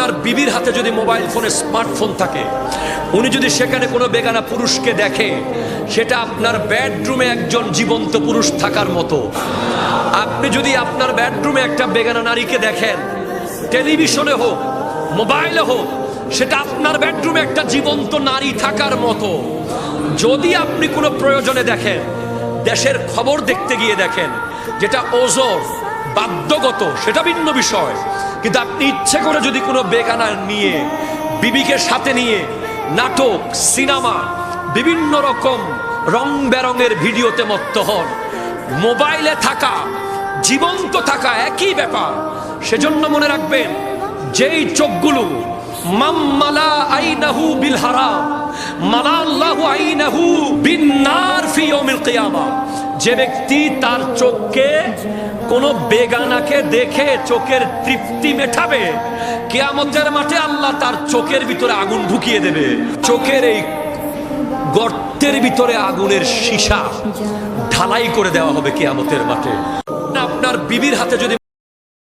আপনার বিবির হাতে যদি মোবাইল ফোনে স্মার্টফোন থাকে, উনি যদি সেখানে কোনো বেগানা পুরুষকে দেখে, সেটা আপনার বেডরুমে একজন জীবন্ত পুরুষ থাকার মতো। আপনি যদি আপনার বেডরুমে একটা বেগানা নারীকে দেখেন, টেলিভিশনে হোক মোবাইলে হোক, সেটা আপনার বেডরুমে একটা জীবন্ত নারী থাকার মতো। যদি আপনি কোনো প্রয়োজনে দেখেন, দেশের খবর দেখতে গিয়ে দেখেন, যেটা ওজোর বাধ্যগত, সেটা ভিন্ন বিষয়। কিন্তু আপনি ইচ্ছে করে যদি কোনো বেগানা নিয়ে, বিবিকে সাথে নিয়ে নাটক, সিনেমা, বিভিন্ন রকম রং বেরঙের ভিডিওতে মত্ত হন, মোবাইলে থাকা জীবন্ত থাকা একই ব্যাপার। সেজন্য মনে রাখবেন, যেই চোখগুলো মাম্মালা আইনাহু বিল হারাম মালা আল্লাহু আইনাহু বিন নার ফি ইয়াউমিল কিয়ামা, যে ব্যক্তি তার চোখকে কোন বেগানাকে দেখে চোখের তৃপ্তি মেটাবে, কিয়ামতের মাঠে আল্লাহ তার চোখের ভিতরে আগুন ঢুকিয়ে দেবে। চোখের এই গর্তের ভিতরে আগুনের সীসা ঢালাই করে দেওয়া হবে কিয়ামতের মাঠে। আপনার বিবির হাতে যদি